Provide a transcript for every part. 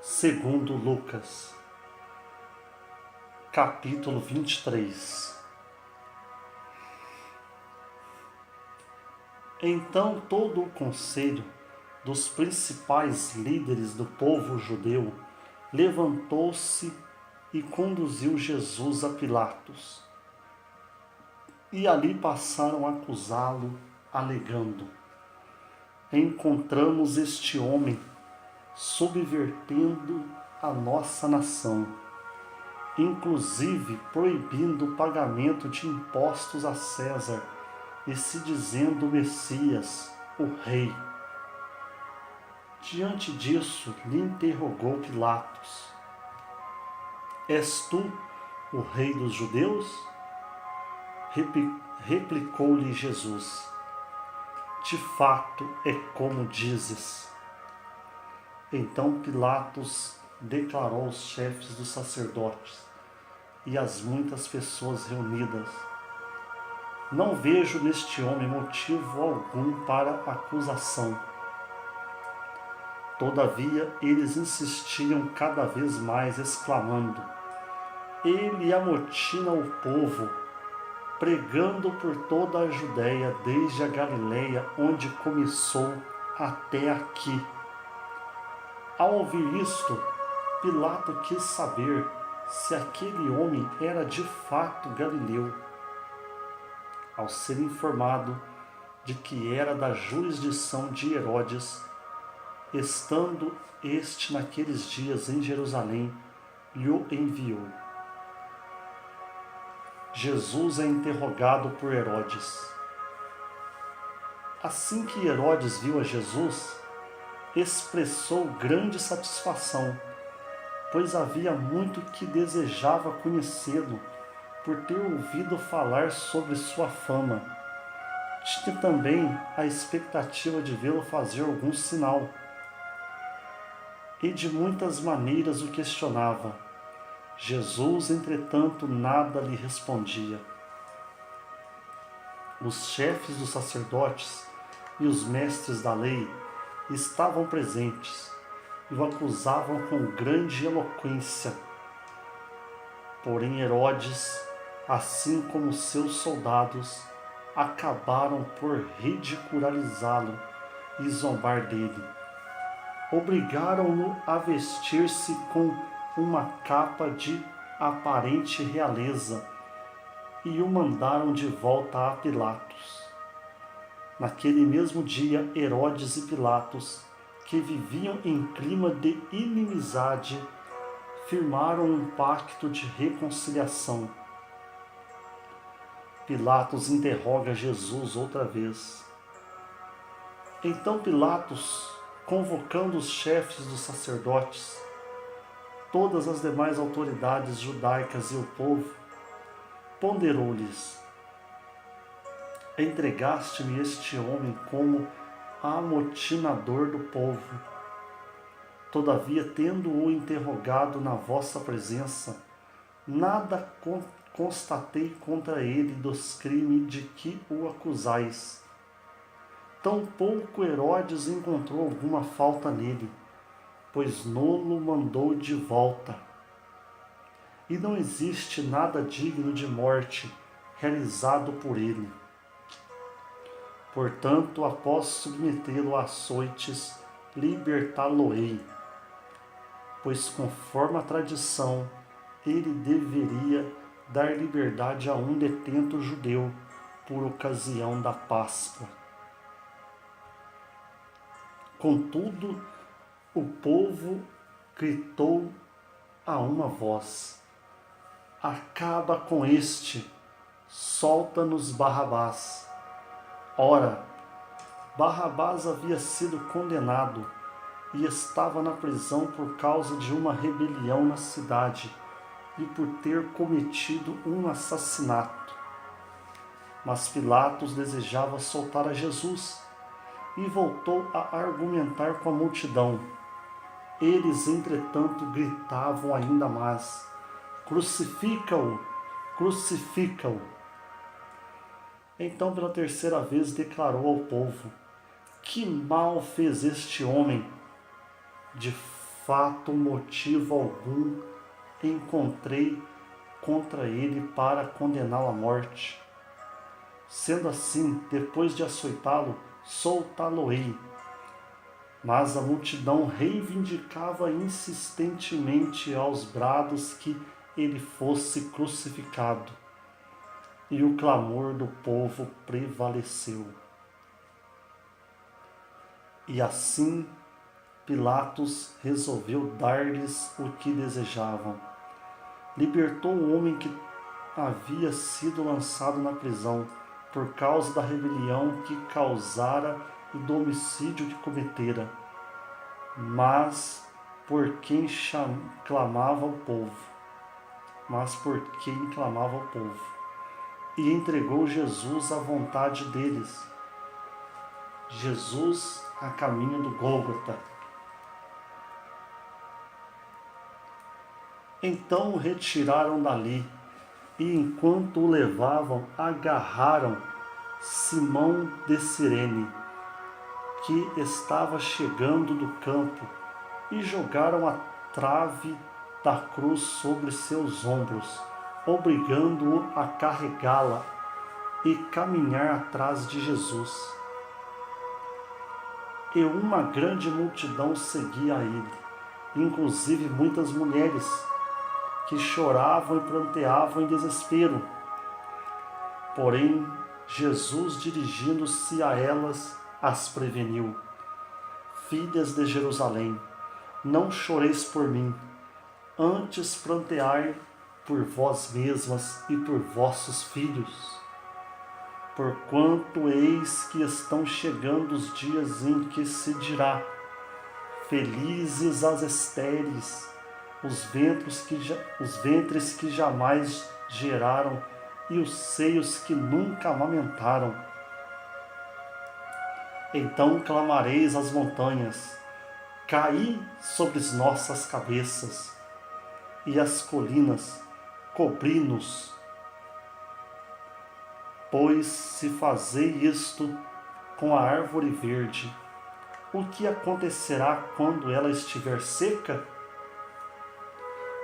segundo Lucas, capítulo 23. Então todo o conselho dos principais líderes do povo judeu levantou-se e conduziu Jesus a Pilatos. E ali passaram a acusá-lo, alegando: encontramos este homem subvertendo a nossa nação, inclusive proibindo o pagamento de impostos a César e se dizendo o Messias, o Rei. Diante disso, lhe interrogou Pilatos: és tu o Rei dos judeus? Replicou-lhe Jesus: de fato é como dizes. Então Pilatos declarou aos chefes dos sacerdotes e às muitas pessoas reunidas: não vejo neste homem motivo algum para acusação. Todavia eles insistiam cada vez mais, exclamando: ele amotina o povo, pregando por toda a Judéia, desde a Galileia, onde começou, até aqui. Ao ouvir isto, Pilato quis saber se aquele homem era de fato galileu. Ao ser informado de que era da jurisdição de Herodes, estando este naqueles dias em Jerusalém, lhe enviou. Jesus é interrogado por Herodes. Assim que Herodes viu a Jesus, expressou grande satisfação, pois havia muito que desejava conhecê-lo, por ter ouvido falar sobre sua fama. Tinha também a expectativa de vê-lo fazer algum sinal, e de muitas maneiras o questionava. Jesus, entretanto, nada lhe respondia. Os chefes dos sacerdotes e os mestres da lei estavam presentes e o acusavam com grande eloquência. Porém Herodes, assim como seus soldados, acabaram por ridicularizá-lo e zombar dele. Obrigaram-no a vestir-se com uma capa de aparente realeza e o mandaram de volta a Pilatos. Naquele mesmo dia, Herodes e Pilatos, que viviam em clima de inimizade, firmaram um pacto de reconciliação. Pilatos interroga Jesus outra vez. Então Pilatos, convocando os chefes dos sacerdotes, todas as demais autoridades judaicas e o povo, ponderou-lhes: entregaste-me este homem como amotinador do povo. Todavia, tendo-o interrogado na vossa presença, nada constatei contra ele dos crimes de que o acusais. Tampouco Herodes encontrou alguma falta nele, pois não-lo mandou de volta. E não existe nada digno de morte realizado por ele. Portanto, após submetê-lo a açoites, libertá-lo-ei, pois conforme a tradição, ele deveria dar liberdade a um detento judeu por ocasião da Páscoa. Contudo, o povo gritou a uma voz: acaba com este, solta-nos Barrabás. Ora, Barrabás havia sido condenado e estava na prisão por causa de uma rebelião na cidade e por ter cometido um assassinato. Mas Pilatos desejava soltar a Jesus e voltou a argumentar com a multidão. Eles, entretanto, gritavam ainda mais: crucifica-o! Crucifica-o! Então, pela terceira vez, declarou ao povo: que mal fez este homem? De fato motivo algum encontrei contra ele para condená-lo à morte. Sendo assim, depois de açoitá-lo, soltá-lo-ei. Mas a multidão reivindicava insistentemente aos brados que ele fosse crucificado, e o clamor do povo prevaleceu. E assim Pilatos resolveu dar-lhes o que desejavam. Libertou o homem que havia sido lançado na prisão por causa da rebelião que causara e do homicídio que cometera, mas por quem clamava o povo. E entregou Jesus à vontade deles. Jesus a caminho do Gólgota. Então o retiraram dali, e enquanto o levavam, agarraram Simão de Cirene, que estava chegando do campo, e jogaram a trave da cruz sobre seus ombros, obrigando-o a carregá-la e caminhar atrás de Jesus. E uma grande multidão seguia a ele, inclusive muitas mulheres, que choravam e pranteavam em desespero. Porém, Jesus, dirigindo-se a elas, as preveniu: Filhas de Jerusalém, não choreis por mim, antes pranteai por vós mesmas e por vossos filhos. Porquanto eis que estão chegando os dias em que se dirá: felizes as estéreis, os ventres que jamais geraram e os seios que nunca amamentaram. Então clamareis às montanhas: caí sobre as nossas cabeças, e as colinas: cobri-nos. Pois se fazei isto com a árvore verde, o que acontecerá quando ela estiver seca?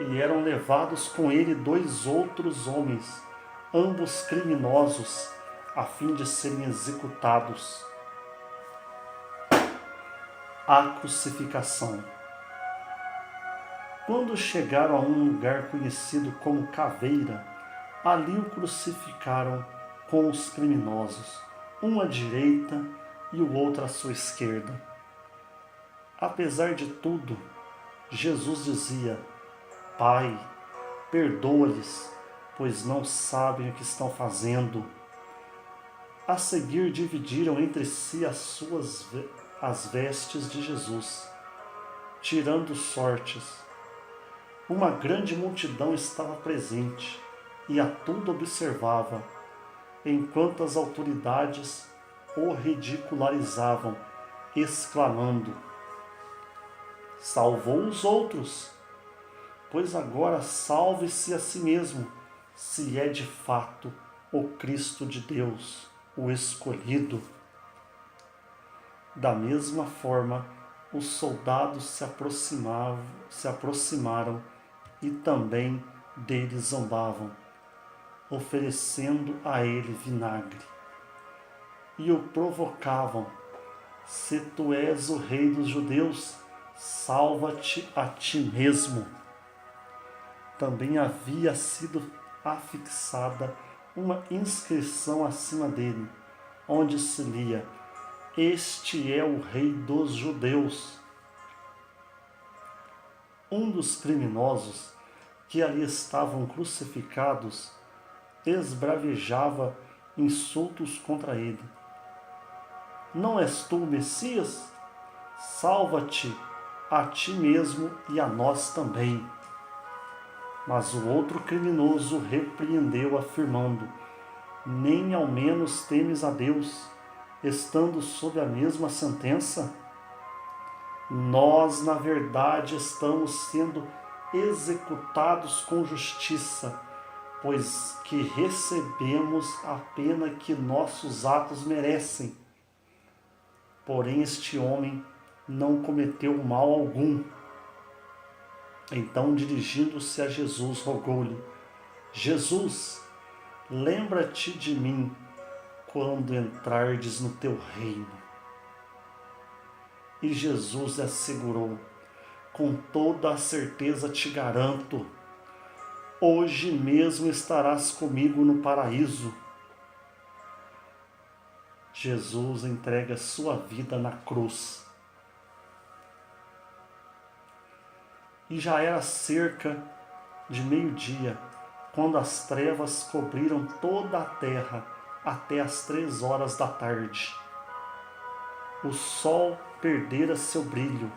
E eram levados com ele 2 outros homens, ambos criminosos, a fim de serem executados. A crucificação. Quando chegaram a um lugar conhecido como Caveira, ali o crucificaram com os criminosos, um à direita e o outro à sua esquerda. Apesar de tudo, Jesus dizia: Pai, perdoa-lhes, pois não sabem o que estão fazendo. A seguir dividiram entre si as vestes de Jesus, tirando sortes. Uma grande multidão estava presente e a tudo observava, enquanto as autoridades o ridicularizavam, exclamando: salvou os outros, pois agora salve-se a si mesmo, se é de fato o Cristo de Deus, o escolhido. Da mesma forma, os soldados se aproximaram e também dele zombavam, oferecendo a ele vinagre. E o provocavam: se tu és o rei dos judeus, salva-te a ti mesmo. Também havia sido afixada uma inscrição acima dele, onde se lia: este é o rei dos judeus. Um dos criminosos que ali estavam crucificados esbravejava insultos contra ele: não és tu o Messias? Salva-te a ti mesmo e a nós também. Mas o outro criminoso repreendeu, afirmando: nem ao menos temes a Deus, estando sob a mesma sentença? Nós, na verdade, estamos sendo executados com justiça, pois que recebemos a pena que nossos atos merecem. Porém, este homem não cometeu mal algum. Então, dirigindo-se a Jesus, rogou-lhe: Jesus, lembra-te de mim quando entrardes no teu reino. E Jesus lhe assegurou: com toda a certeza te garanto, hoje mesmo estarás comigo no paraíso. Jesus entrega sua vida na cruz. E já era cerca de meio-dia, quando as trevas cobriram toda a terra até as 3 horas da tarde. O sol perdera seu brilho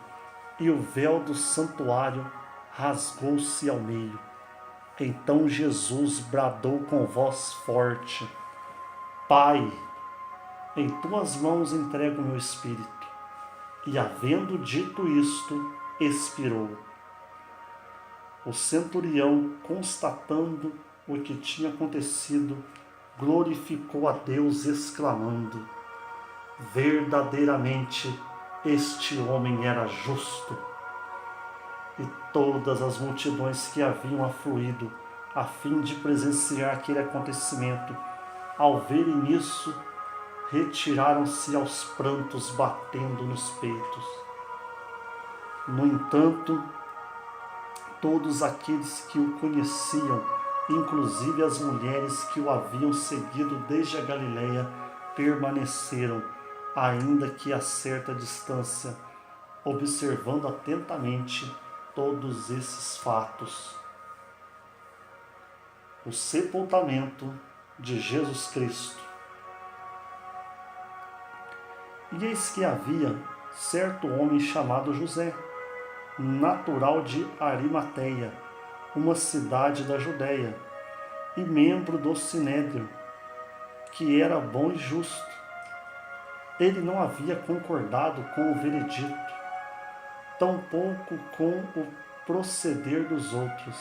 e o véu do santuário rasgou-se ao meio. Então Jesus bradou com voz forte: Pai, em tuas mãos entrego o meu espírito. E havendo dito isto, expirou. O centurião, constatando o que tinha acontecido, glorificou a Deus, exclamando: verdadeiramente este homem era justo. E todas as multidões que haviam afluído a fim de presenciar aquele acontecimento, ao verem isso, retiraram-se aos prantos, batendo nos peitos. No entanto, todos aqueles que o conheciam, inclusive as mulheres que o haviam seguido desde a Galileia, permaneceram, ainda que a certa distância, observando atentamente todos esses fatos. O sepultamento de Jesus Cristo. E eis que havia certo homem chamado José, natural de Arimateia, uma cidade da Judéia, e membro do Sinédrio, que era bom e justo. Ele não havia concordado com o veredito, tampouco com o proceder dos outros,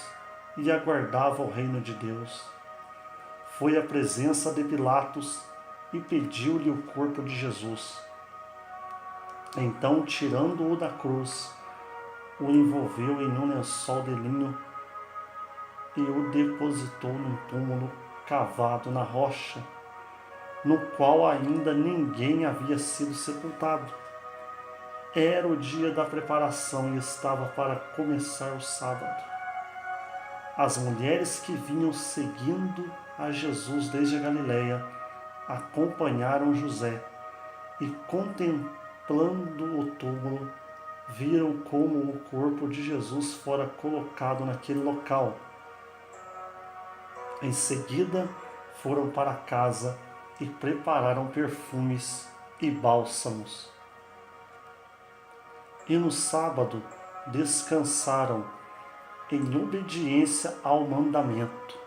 e aguardava o reino de Deus. Foi à presença de Pilatos e pediu-lhe o corpo de Jesus. Então, tirando-o da cruz, o envolveu em um lençol de linho e o depositou num túmulo cavado na rocha, no qual ainda ninguém havia sido sepultado. Era o dia da preparação e estava para começar o sábado. As mulheres que vinham seguindo a Jesus desde a Galileia acompanharam José e, contemplando o túmulo, viram como o corpo de Jesus fora colocado naquele local. Em seguida, foram para casa e prepararam perfumes e bálsamos. E no sábado descansaram em obediência ao mandamento.